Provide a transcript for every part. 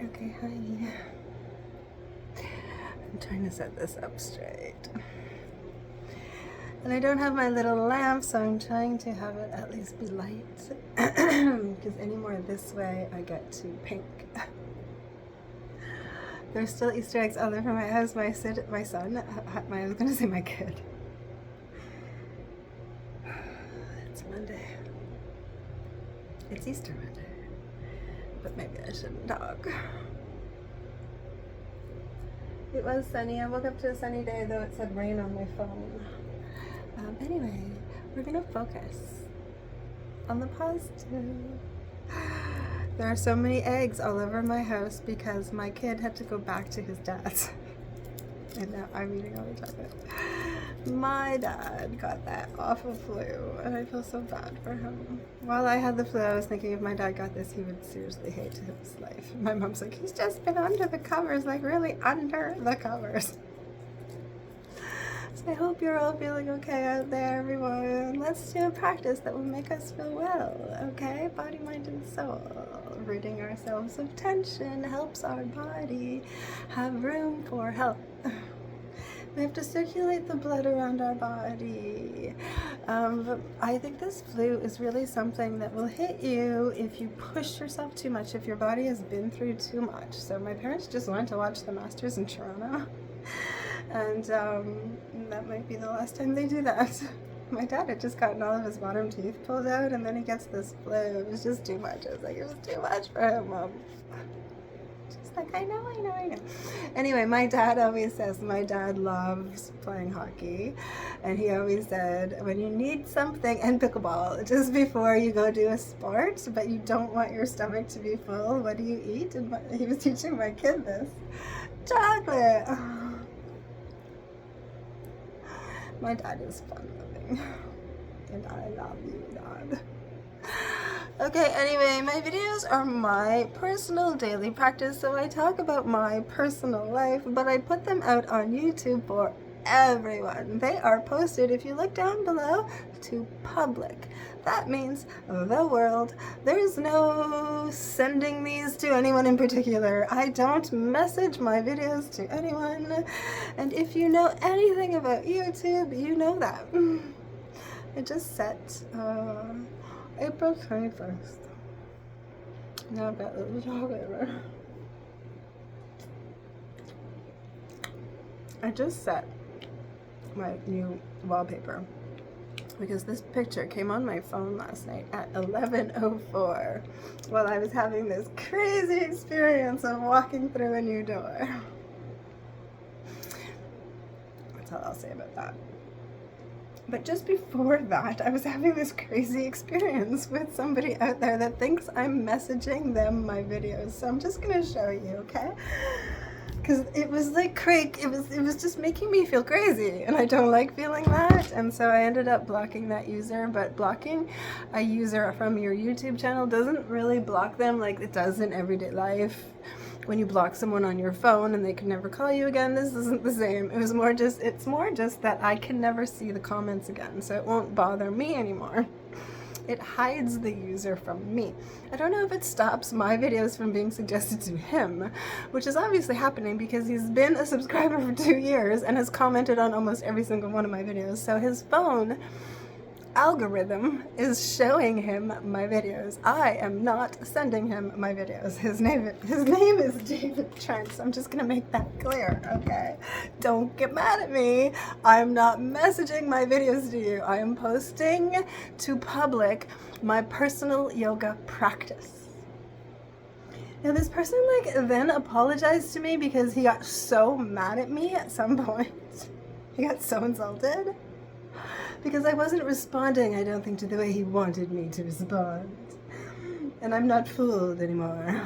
Okay, hi. I'm trying to set this up straight. And I don't have my little lamp, so I'm trying to have it at least be light. Because any more this way, I get too pink. There's still Easter eggs all over my house. I was going to say my kid. It's Monday. It's Easter Monday. But maybe I shouldn't talk. It was sunny. I woke up to a sunny day, though it said rain on my phone. Anyway, we're gonna focus on the positive. There are so many eggs all over my house because my kid had to go back to his dad's. And now I'm eating all the chocolate. My dad got that awful flu, and I feel so bad for him. While I had the flu, I was thinking if my dad got this, he would seriously hate his life. My mom's like, he's just been under the covers, like really under the covers. So I hope you're all feeling okay out there, everyone. Let's do a practice that will make us feel well, okay? Body, mind, and soul. Ridding ourselves of tension helps our body have room for health. We have to circulate the blood around our body. I think this flu is really something that will hit you if you push yourself too much, if your body has been through too much. So my parents just went to watch the Masters in Toronto. And that might be the last time they do that. My dad had just gotten all of his bottom teeth pulled out, and then he gets this flu. It was just too much. I was like, it was too much for him, Mom. Just like, I know. Anyway, my dad always says, my dad loves playing hockey. And he always said, when you need something, and pickleball, just before you go do a sport, but you don't want your stomach to be full, what do you eat? And he was teaching my kid this. Chocolate. My dad is fun-loving, and I love you, Dad. Okay, anyway, my videos are my personal daily practice, so I talk about my personal life, but I put them out on YouTube for everyone. They are posted, if you look down below, to public. That means the world. There's no sending these to anyone in particular. I don't message my videos to anyone. And if you know anything about YouTube, you know that. I just set April 21st. Now I've got a little chocolate. I just set my new wallpaper because this picture came on my phone last night at 11:04 while I was having this crazy experience of walking through a new door. That's all I'll say about that. But just before that, I was having this crazy experience with somebody out there that thinks I'm messaging them my videos. So I'm just gonna show you, okay? Because it was like it was just making me feel crazy, and I don't like feeling that, and so I ended up blocking that user. But blocking a user from your YouTube channel doesn't really block them like it does in everyday life. When you block someone on your phone and they can never call you again, this isn't the same. It's more just that I can never see the comments again, so it won't bother me anymore. It hides the user from me. I don't know if it stops my videos from being suggested to him, which is obviously happening because he's been a subscriber for 2 years and has commented on almost every single one of my videos. So his phone algorithm is showing him my videos. I am not sending him my videos. His name is David Trent, so I'm just gonna make that clear, okay? Don't get mad at me. I'm not messaging my videos to you. I am posting to public my personal yoga practice. Now this person then apologized to me because he got so mad at me at some point. He got so insulted. Because I wasn't responding, I don't think, to the way he wanted me to respond. And I'm not fooled anymore.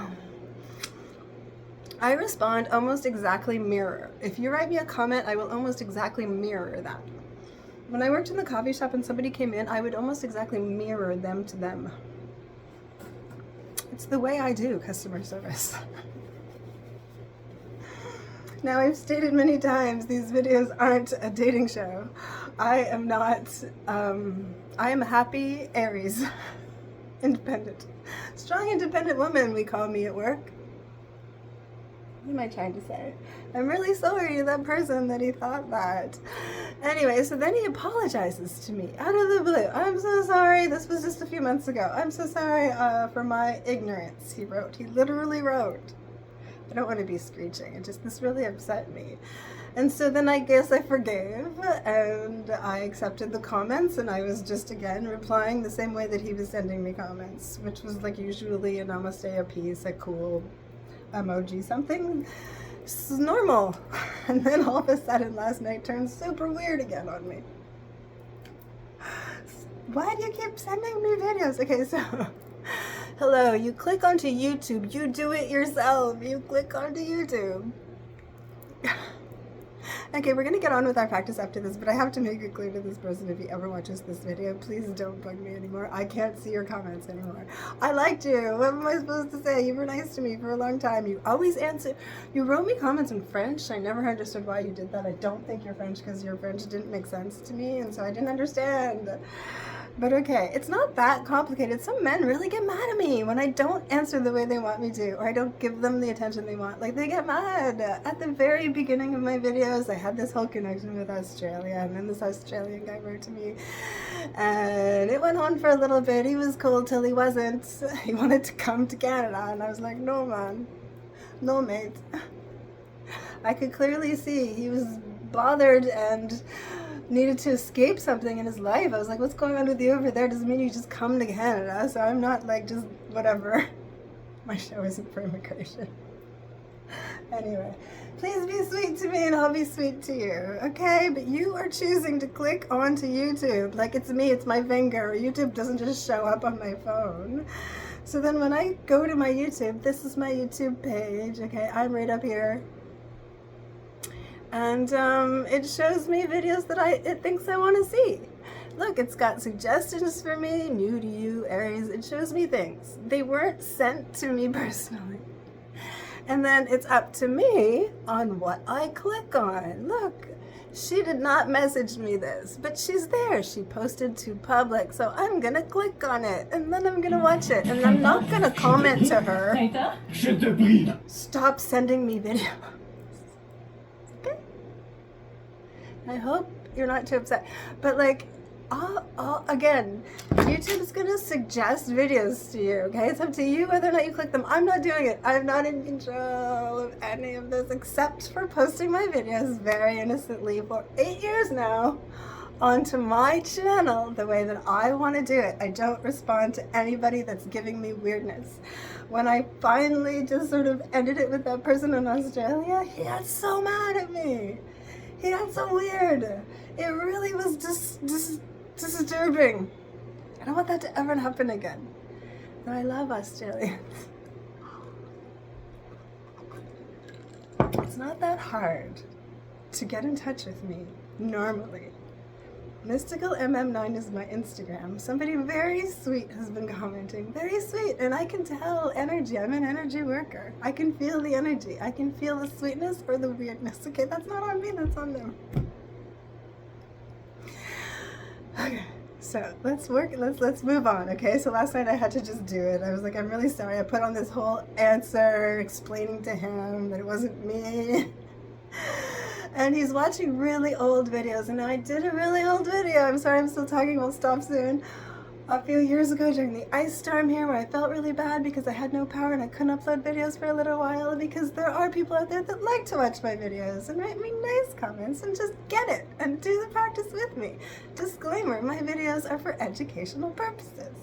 I respond almost exactly mirror. If you write me a comment, I will almost exactly mirror that. When I worked in the coffee shop and somebody came in, I would almost exactly mirror them to them. It's the way I do customer service. Now, I've stated many times, these videos aren't a dating show. I am not, I am a happy Aries, independent. Strong, independent woman, we call me at work. What am I trying to say? I'm really sorry to that person that he thought that. Anyway, so then he apologizes to me out of the blue. I'm so sorry. This was just a few months ago. I'm so sorry for my ignorance, he wrote. He literally wrote. I don't want to be screeching. This really upset me. And so then I guess I forgave and I accepted the comments, and I was just again replying the same way that he was sending me comments, which was like usually a namaste, a peace, a cool emoji, something. This is normal. And then all of a sudden last night turned super weird again on me. Why do you keep sending me videos? Okay, so hello, you click onto YouTube, you do it yourself, you click onto YouTube. Okay, we're gonna get on with our practice after this, but I have to make it clear to this person, if he ever watches this video, please don't bug me anymore. I can't see your comments anymore. I liked you. What am I supposed to say? You were nice to me for a long time. You always answer. You wrote me comments in French. I never understood why you did that. I don't think you're French because your French didn't make sense to me, and so I didn't understand. But okay, it's not that complicated. Some men really get mad at me when I don't answer the way they want me to, or I don't give them the attention they want. Like, they get mad. At the very beginning of my videos, I had this whole connection with Australia, and then this Australian guy wrote to me, and it went on for a little bit. He was cool till he wasn't. He wanted to come to Canada, and I was like, no, man. No, mate. I could clearly see he was bothered and needed to escape something in his life. I was like, what's going on with you over there? Doesn't mean you just come to Canada. So I'm not like just whatever. My show isn't for immigration. Anyway, please be sweet to me and I'll be sweet to you, okay? But you are choosing to click onto YouTube like it's me, it's my finger. YouTube doesn't just show up on my phone. So then when I go to my YouTube, this is my YouTube page, okay? I'm right up here. And it shows me videos that it thinks I want to see. Look, it's got suggestions for me, new to you, Aries. It shows me things. They weren't sent to me personally. And then it's up to me on what I click on. Look, she did not message me this, but she's there. She posted to public, so I'm gonna click on it, and then I'm gonna watch it, and I'm not gonna comment to her, stop sending me videos. I hope you're not too upset, but like, again, YouTube is gonna suggest videos to you, okay? It's up to you whether or not you click them. I'm not doing it. I'm not in control of any of this except for posting my videos very innocently for 8 years now onto my channel the way that I want to do it. I don't respond to anybody that's giving me weirdness. When I finally just sort of ended it with that person in Australia, he got so mad at me. He got so weird. It really was just disturbing. I don't want that to ever happen again. But I love Australians. It's not that hard to get in touch with me normally. Mystical MM9 is my Instagram. Somebody very sweet has been commenting. Very sweet. And I can tell energy. I'm an energy worker. I can feel the energy. I can feel the sweetness or the weirdness. Okay, that's not on me. That's on them. Okay, so let's move on, okay? So last night I had to just do it. I was like, I'm really sorry. I put on this whole answer explaining to him that it wasn't me. And he's watching really old videos, and now I did a really old video. I'm sorry, I'm still talking, we'll stop soon. A few years ago during the ice storm here where I felt really bad because I had no power and I couldn't upload videos for a little while, because there are people out there that like to watch my videos and write me nice comments and just get it and do the practice with me. Disclaimer, my videos are for educational purposes.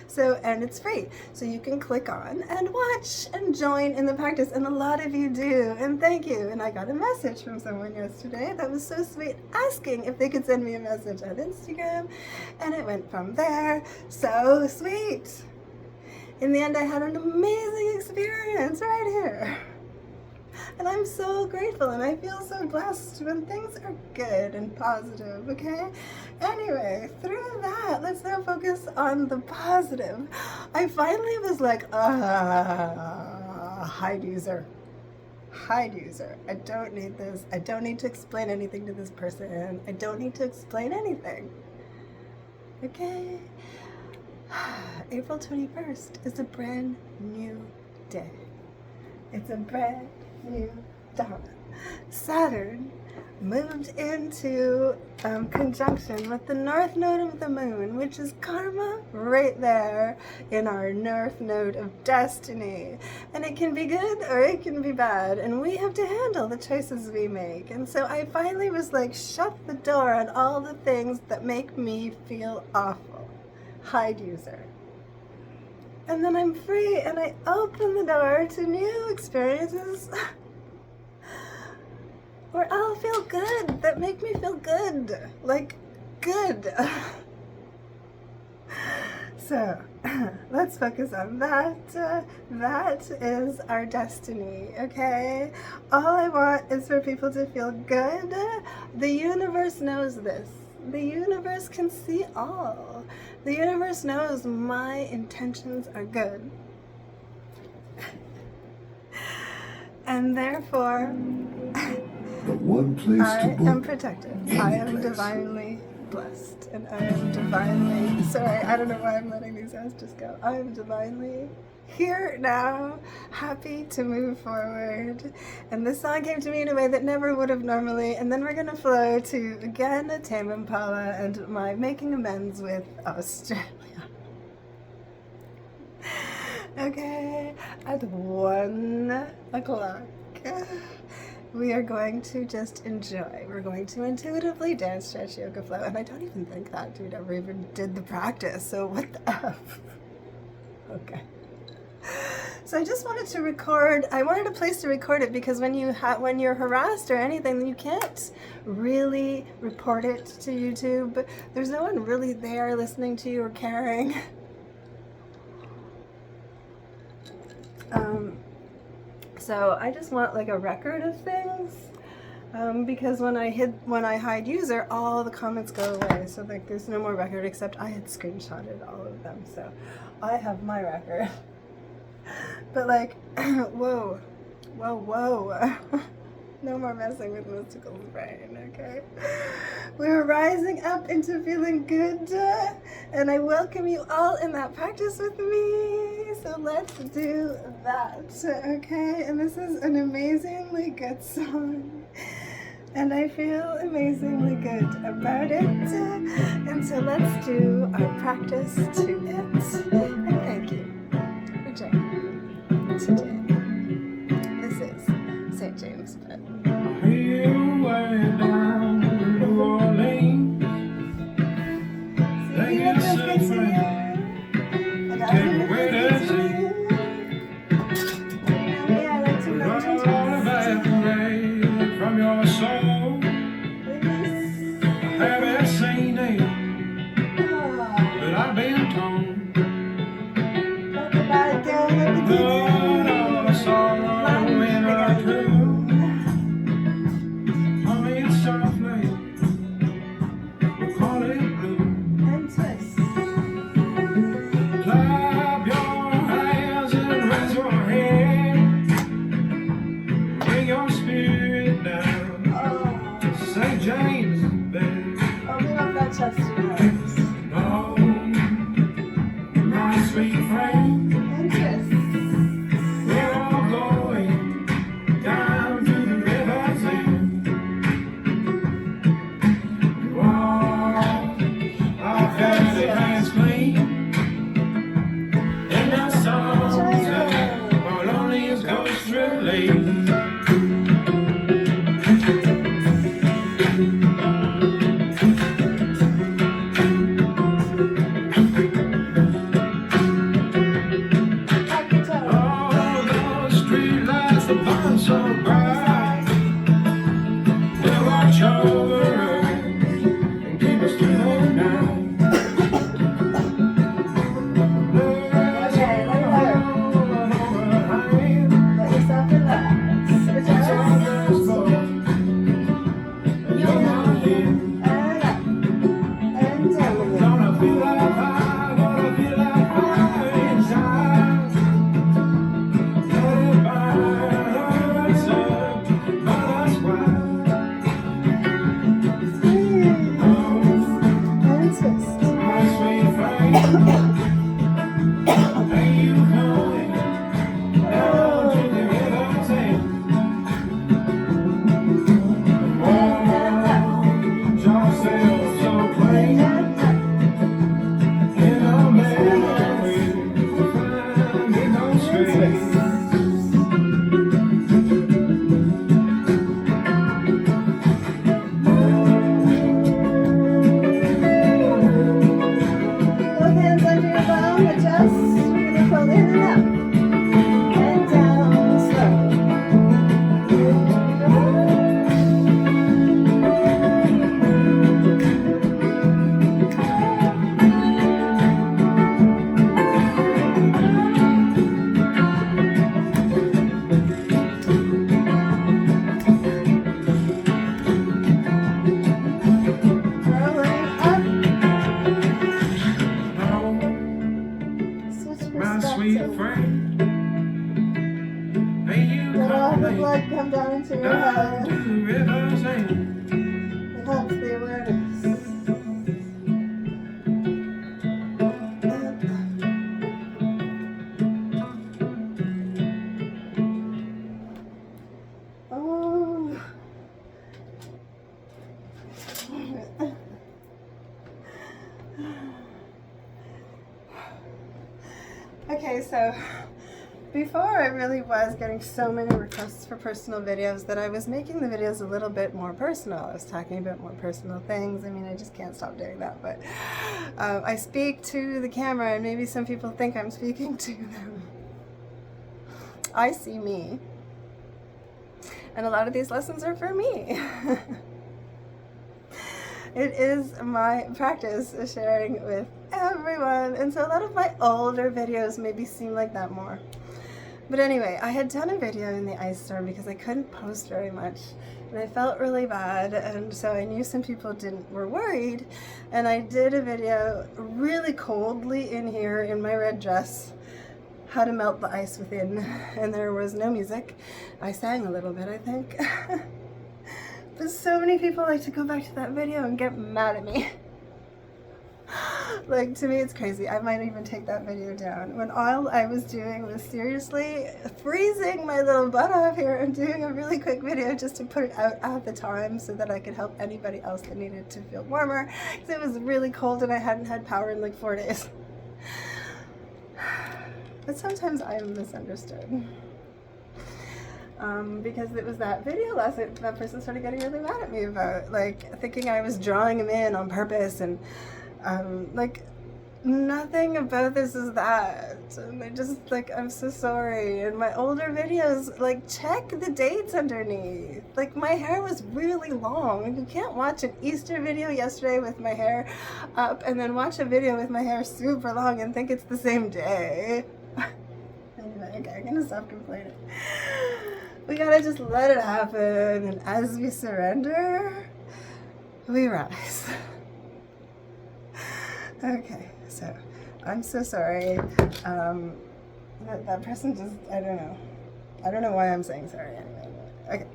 So, and it's free. So you can click on and watch and join in the practice, and a lot of you do, and thank you. And I got a message from someone yesterday that was so sweet asking if they could send me a message on Instagram, and it went from there. So sweet. In the end, I had an amazing experience right here. And I'm so grateful and I feel so blessed when things are good and positive, okay? Anyway, through that, let's now focus on the positive. I finally was like, hide user. Hide user. I don't need this. I don't need to explain anything to this person. I don't need to explain anything. Okay? April 21st is a brand new day. It's a brand few down. Saturn moved into conjunction with the north node of the moon, which is karma right there in our north node of destiny. And it can be good or it can be bad, and we have to handle the choices we make. And so I finally was like, shut the door on all the things that make me feel awful. Hide user. And then I'm free and I open the door to new experiences where I'll feel good, that make me feel good, like good. So let's focus on that. That is our destiny, okay? All I want is for people to feel good. The universe knows this. The universe can see all. The universe knows my intentions are good. And therefore, I am protected. I am divinely blessed. And I am divinely, sorry, I don't know why I'm letting these guys just go. I am divinely here now, happy to move forward. And this song came to me in a way that never would have normally. And then we're going to flow to, again, Tame Impala and my making amends with Australia. Okay, at 1 o'clock, we are going to just enjoy. We're going to intuitively dance, stretch, yoga, flow. And I don't even think that dude ever even did the practice. So what the F? Okay. So I just wanted to record. I wanted a place to record it because when you're harassed or anything, you can't really report it to YouTube. There's no one really there listening to you or caring. So I just want like a record of things, because when I hide user, all the comments go away. So like there's no more record except I had screenshotted all of them. So I have my record. But like, whoa. No more messing with Mystical's brain, okay? We're rising up into feeling good, and I welcome you all in that practice with me. So let's do that, okay? And this is an amazingly good song, and I feel amazingly good about it. And so let's do our practice to it. And thank you for joining me today. This is St. James Bed. Let yourself relax. the blood come down into your head. It helps the awareness. Oh. Okay, so before I really was getting so many requests for personal videos that I was making the videos a little bit more personal. I was talking about more personal things. I mean, I just can't stop doing that, but I speak to the camera and maybe some people think I'm speaking to them. I see me. And a lot of these lessons are for me. It is my practice sharing with everyone, and so a lot of my older videos maybe seem like that more. But anyway, I had done a video in the ice storm because I couldn't post very much, and I felt really bad, and so I knew some people were worried, and I did a video really coldly in here in my red dress, how to melt the ice within, and there was no music. I sang a little bit, I think. But so many people like to go back to that video and get mad at me. Like, to me it's crazy. I might even take that video down when all I was doing was seriously freezing my little butt off here and doing a really quick video just to put it out at the time so that I could help anybody else that needed to feel warmer, because it was really cold and I hadn't had power in like 4 days. But sometimes I am misunderstood. Because it was that video last night that person started getting really mad at me about, like, thinking I was drawing him in on purpose, and like, nothing about this is that, and I just, like, I'm so sorry. And my older videos, like, check the dates underneath. Like, my hair was really long. You can't watch an Easter video yesterday with my hair up and then watch a video with my hair super long and think it's the same day. Anyway, okay, I'm gonna stop complaining. We gotta just let it happen, and as we surrender, we rise. Okay, so I'm so sorry. That person just, I don't know why I'm saying sorry anyway. Okay,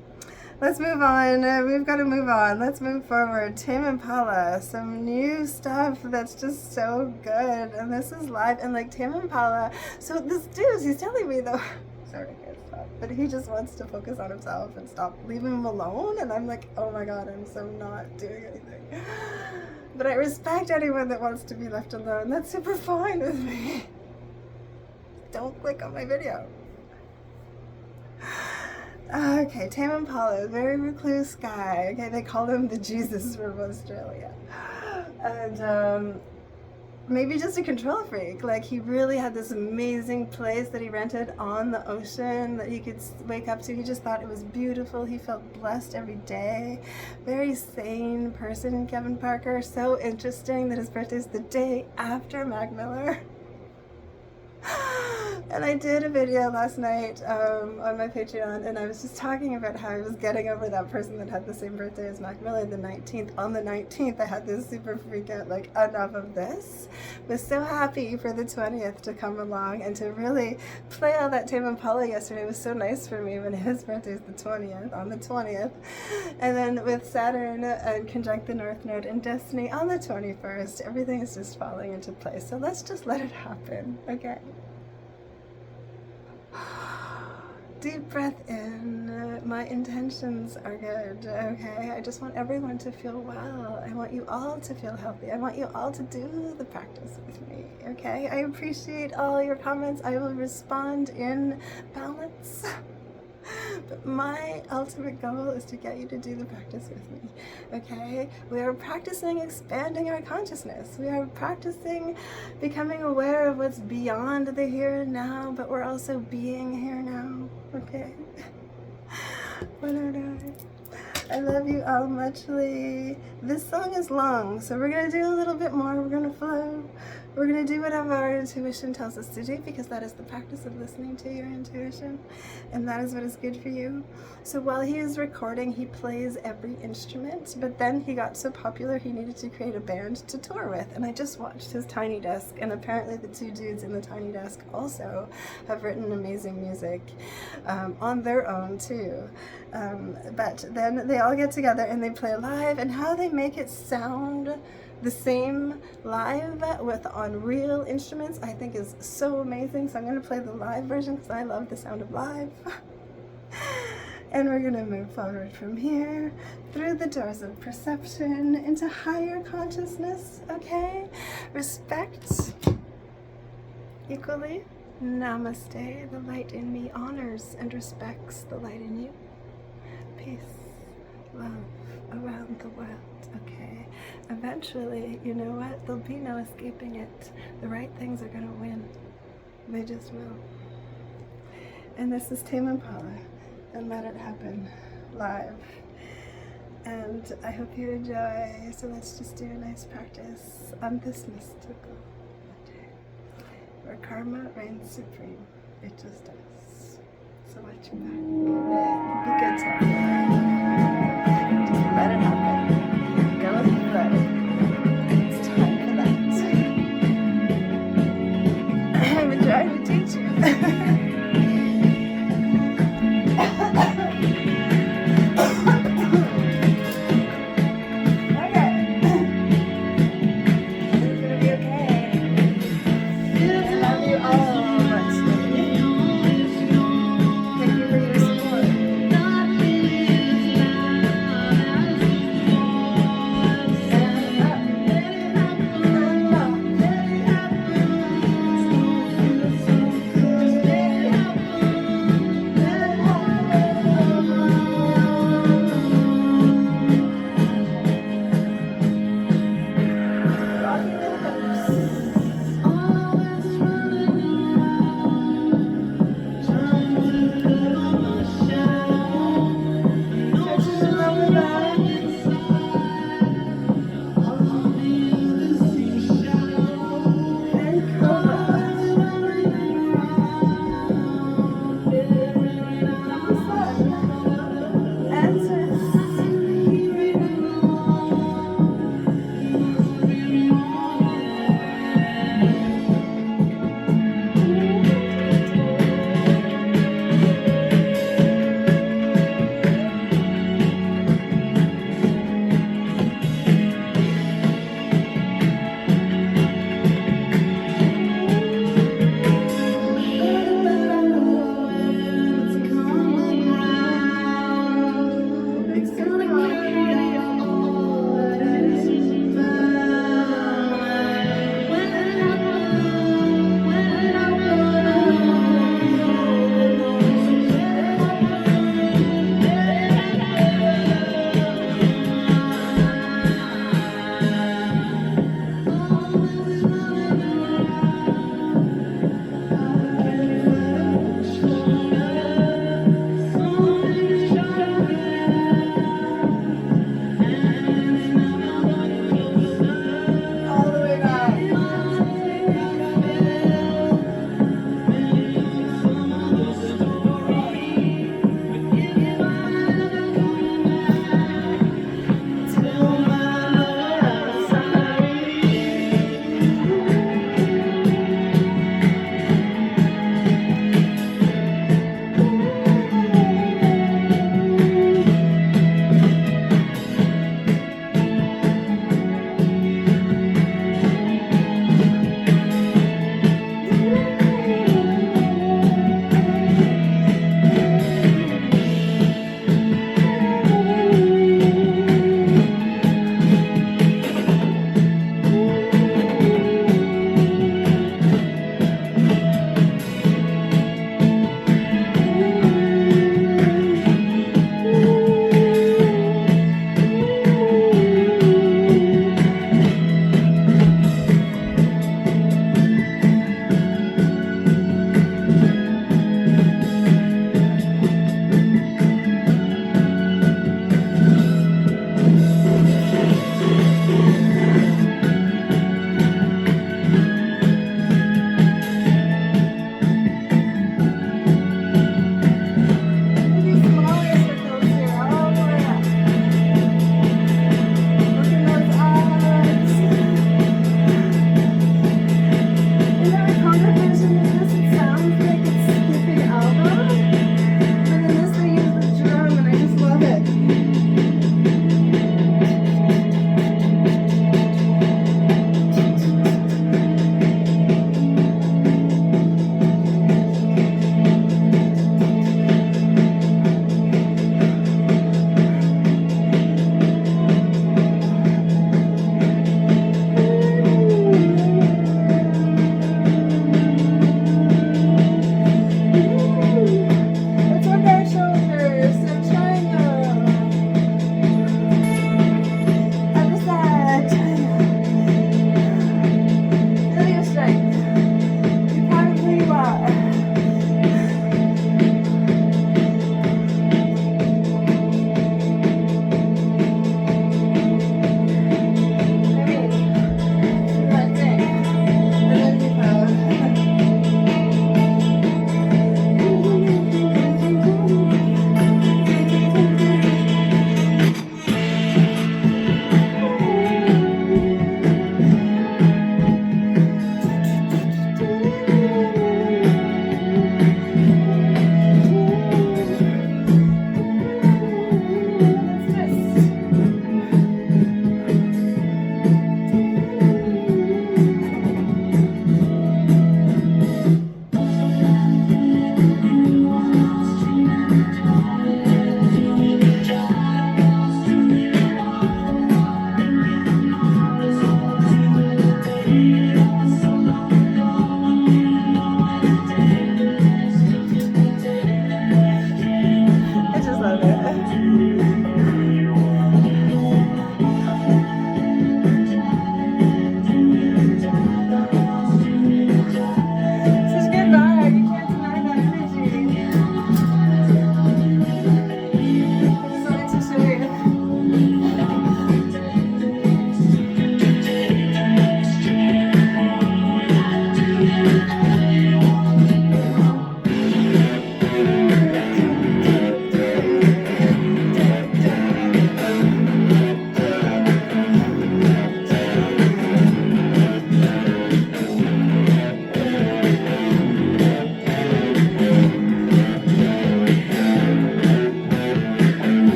let's move on. We've got to move on. Let's move forward. Tame Impala, some new stuff that's just so good, and this is live. And like, Tame Impala, so this dude, he's telling me though, sorry, I can't stop, but he just wants to focus on himself and stop, leaving him alone. And I'm like, oh my god, I'm so not doing anything. But I respect anyone that wants to be left alone. That's super fine with me. Don't click on my video. Okay, Tame Impala, very recluse guy. Okay, they call him the Jesus from Australia. And maybe just a control freak. Like, he really had this amazing place that he rented on the ocean that he could wake up to. He just thought it was beautiful. He felt blessed every day. Very sane person, Kevin Parker. So interesting that his birthday is the day after Mac Miller. And I did a video last night on my Patreon, and I was just talking about how I was getting over that person that had the same birthday as Mac Miller, the 19th. On the 19th, I had this super freak out, like, enough of this. Was so happy for the 20th to come along and to really play all that Tame Impala yesterday. It was so nice for me when his birthday is the 20th, on the 20th. And then with Saturn and conjunct the North Node and Destiny on the 21st, everything is just falling into place. So let's just let it happen, okay? Deep breath in. My intentions are good, okay? I just want everyone to feel well. I want you all to feel healthy. I want you all to do the practice with me, okay? I appreciate all your comments. I will respond in balance. But my ultimate goal is to get you to do the practice with me, okay? We are practicing expanding our consciousness. We are practicing becoming aware of what's beyond the here and now, but we're also being here now, okay? I love you all muchly. This song is long, so we're gonna do a little bit more. We're gonna flow. We're going to do whatever our intuition tells us to do, because that is the practice of listening to your intuition, and that is what is good for you. So while he is recording, he plays every instrument, but then he got so popular he needed to create a band to tour with, and I just watched his Tiny Desk, and apparently the two dudes in the Tiny Desk also have written amazing music on their own too. But then they all get together and they play live, and how they make it sound the same live with on real instruments, I think is so amazing. So I'm going to play the live version because I love the sound of live. And we're going to move forward from here through the doors of perception into higher consciousness, okay? Respect equally. Namaste. The light in me honors and respects the light in you. Peace, love around the world, okay? Eventually, you know what? There'll be no escaping it. The right things are gonna win. They just will. And this is Tame Impala, and Let It Happen live. And I hope you enjoy. So let's just do a nice practice on this mystical Monday, where karma reigns supreme. It just does. So watch your back. Be good to everyone. Just let it happen. Go with the flow. It's time for that. I've been trying to teach you.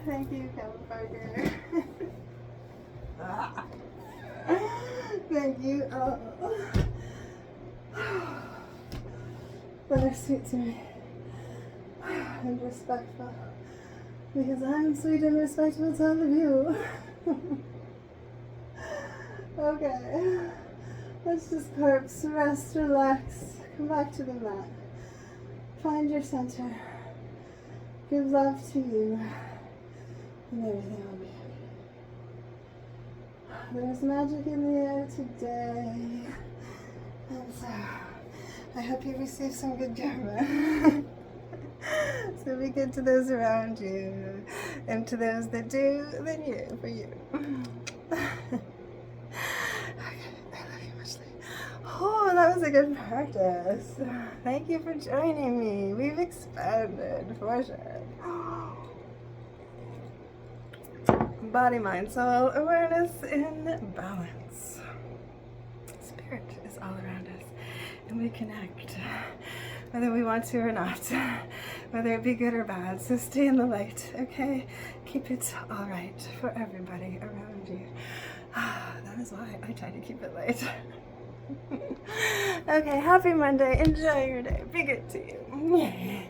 Thank you, Kevin Parker. Thank you. That are sweet to me and respectful, because I'm sweet and respectful to all of you. Okay, let's just corpse, rest, relax, come back to the mat, find your center, give love to you, and everything will be okay. There's magic in the air today, and so I hope you receive some good karma. So be good to those around you, and to those that do, then you, for you. Okay, I love you muchly. Oh, that was a good practice. Thank you for joining me. We've expanded, for sure. Body, mind, soul, awareness in balance. Spirit is all around us, and we connect, whether we want to or not, whether it be good or bad. So stay in the light, okay? Keep it all right for everybody around you. That is why I try to keep it light. Okay, happy Monday. Enjoy your day. Be good to you.